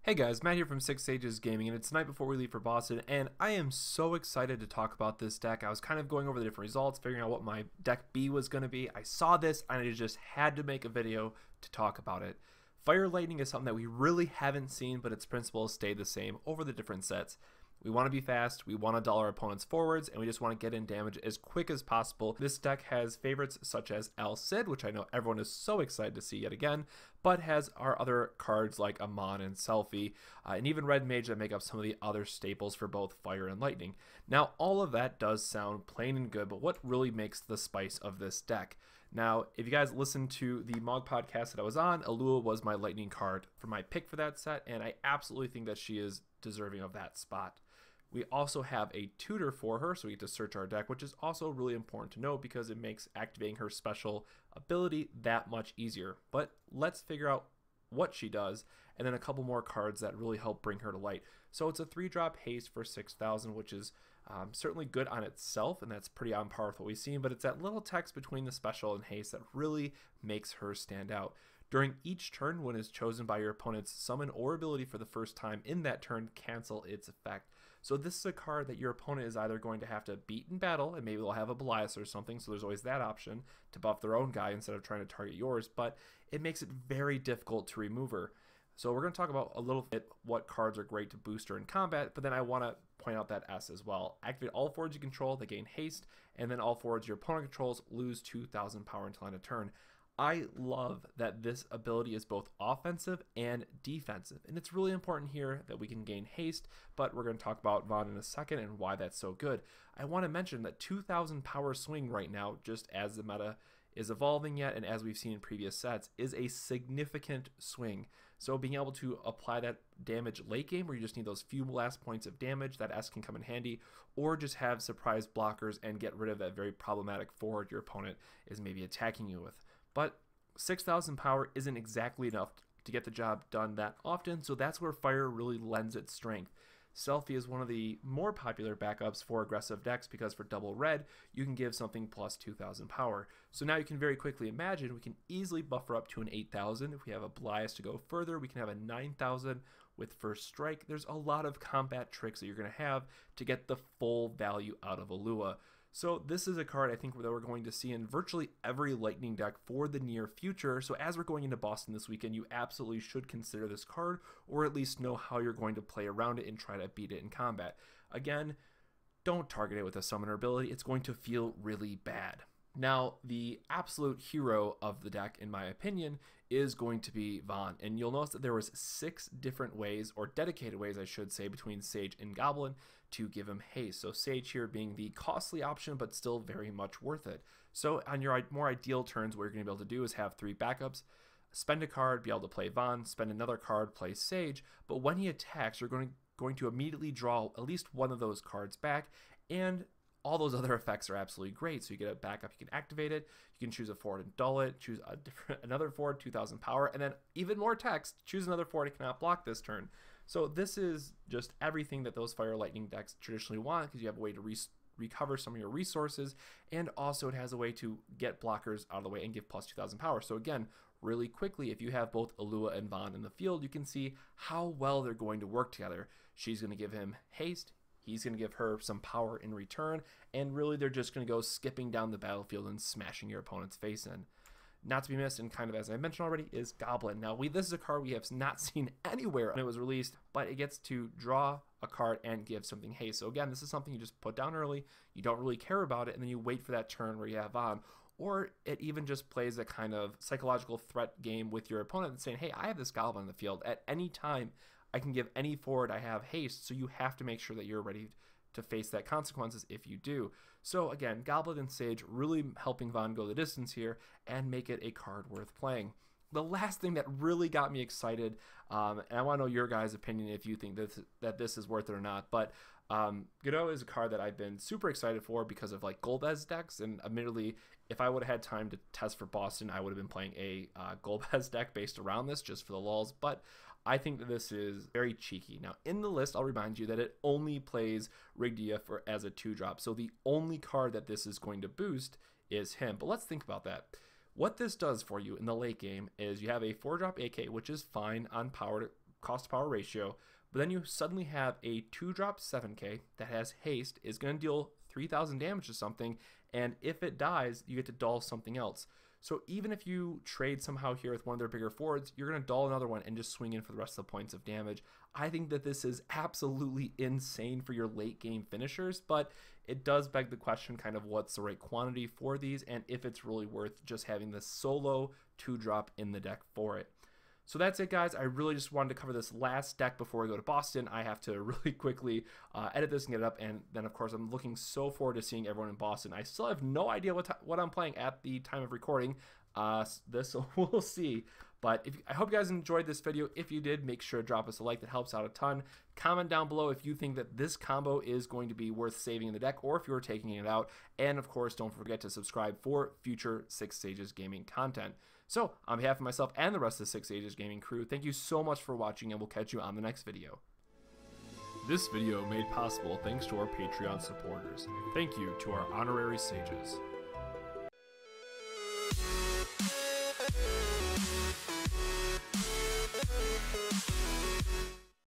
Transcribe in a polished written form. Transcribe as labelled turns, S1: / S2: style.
S1: Hey guys, Matt here from Six Sages Gaming, and it's the night before we leave for Boston, and I am so excited to talk about this deck. I was kind of going over the different results, figuring out what my deck B was going to be. I saw this, and I just had to make a video to talk about it. Fire Lightning is something that we really haven't seen, but its principles stay the same over the different sets. We want to be fast, we want to dull our opponents forwards, and we just want to get in damage as quick as possible. This deck has favorites such as El Cid, which I know everyone is so excited to see yet again, but has our other cards like Amon and Selphie, and even Red Mage that make up some of the other staples for both Fire and Lightning. Now, all of that does sound plain and good, but what really makes the spice of this deck? Now, if you guys listened to the Mog podcast that I was on, Alua was my Lightning card for my pick for that set, and I absolutely think that she is deserving of that spot. We also have a tutor for her, so we get to search our deck, which is also really important to know because it makes activating her special ability that much easier. But let's figure out what she does, and then a couple more cards that really help bring her to light. So it's a 3-drop haste for 6,000, which is certainly good on itself, and that's pretty on par with what we've seen, but it's that little text between the special and haste that really makes her stand out. During each turn, when it's chosen by your opponent's summon or ability for the first time in that turn, cancel its effect. So this is a card that your opponent is either going to have to beat in battle, and maybe they'll have a Belias or something, so there's always that option to buff their own guy instead of trying to target yours, but it makes it very difficult to remove her. So we're going to talk about a little bit what cards are great to boost her in combat, but then I want to point out that S as well. Activate all forwards you control, they gain haste, and then all forwards your opponent controls lose 2,000 power until end of turn. I love that this ability is both offensive and defensive, and it's really important here that we can gain haste, but we're going to talk about Vaughn in a second and why that's so good. I want to mention that 2,000 power swing right now, just as the meta is evolving yet and as we've seen in previous sets, is a significant swing. So being able to apply that damage late game where you just need those few last points of damage, that S can come in handy, or just have surprise blockers and get rid of that very problematic forward your opponent is maybe attacking you with. But 6,000 power isn't exactly enough to get the job done that often, so that's where Fire really lends its strength. Selphie is one of the more popular backups for aggressive decks because for double red, you can give something plus 2,000 power. So now you can very quickly imagine we can easily buffer up to an 8,000. If we have a Belias to go further, we can have a 9,000 with first strike. There's a lot of combat tricks that you're going to have to get the full value out of Alua. So this is a card I think that we're going to see in virtually every Lightning deck for the near future. So as we're going into Boston this weekend, you absolutely should consider this card, or at least know how you're going to play around it and try to beat it in combat. Again, don't target it with a summoner ability. It's going to feel really bad. Now, the absolute hero of the deck, in my opinion, is going to be Vaughn. And you'll notice that there was 6 different ways, or dedicated ways, I should say, between Sage and Goblin to give him haste. So Sage here being the costly option, but still very much worth it. So on your more ideal turns, what you're going to be able to do is have 3 backups, spend a card, be able to play Vaughn, spend another card, play Sage, but when he attacks, you're going to immediately draw at least one of those cards back, and all those other effects are absolutely great. So you get a backup, you can activate it, you can choose a forward and dull it, choose another forward, 2,000 power, and then even more text, choose another forward, it cannot block this turn. So this is just everything that those Fire Lightning decks traditionally want, because you have a way to recover some of your resources, and also it has a way to get blockers out of the way and give plus 2,000 power. So again, really quickly, if you have both Alua and Vaughn in the field, you can see how well they're going to work together. She's going to give him haste, he's going to give her some power in return, and really they're just going to go skipping down the battlefield and smashing your opponent's face in. Not to be missed, and kind of as I mentioned already, is Goblin. Now, this is a card we have not seen anywhere when it was released, but it gets to draw a card and give something haste. So again, this is something you just put down early, you don't really care about it, and then you wait for that turn where you have on. Or it even just plays a kind of psychological threat game with your opponent and saying, hey, I have this Goblin in the field. At any time, I can give any forward I have haste, so you have to make sure that you're ready to face that consequences if you do. So again, Goblin and Sage really helping Vaughn go the distance here and make it a card worth playing. The last thing that really got me excited, and I want to know your guys' opinion if you think that this is worth it or not, but Godot is a card that I've been super excited for because of like Golbez decks, and admittedly, if I would have had time to test for Boston, I would have been playing a Golbez deck based around this just for the lulz, but I think that this is very cheeky. Now, in the list, I'll remind you that it only plays Rigdia as a 2-drop, so the only card that this is going to boost is him. But let's think about that. What this does for you in the late game is you have a 4-drop AK, which is fine on power cost to power ratio, but then you suddenly have a 2-drop 7k that has haste, is going to deal 3,000 damage to something, and if it dies, you get to dull something else. So even if you trade somehow here with one of their bigger forwards, you're going to dull another one and just swing in for the rest of the points of damage. I think that this is absolutely insane for your late game finishers, but it does beg the question kind of what's the right quantity for these and if it's really worth just having this solo 2-drop in the deck for it. So that's it, guys. I really just wanted to cover this last deck before we go to Boston. I have to really quickly edit this and get it up, and then of course I'm looking so forward to seeing everyone in Boston. I still have no idea what I'm playing at the time of recording this, so we'll see. But I hope you guys enjoyed this video. If you did, make sure to drop us a like. That helps out a ton. Comment down below if you think that this combo is going to be worth saving in the deck or if you're taking it out. And of course, don't forget to subscribe for future 6 Sages Gaming content. So on behalf of myself and the rest of the 6 Sages Gaming crew, thank you so much for watching, and we'll catch you on the next video. This video made possible thanks to our Patreon supporters. Thank you to our honorary sages.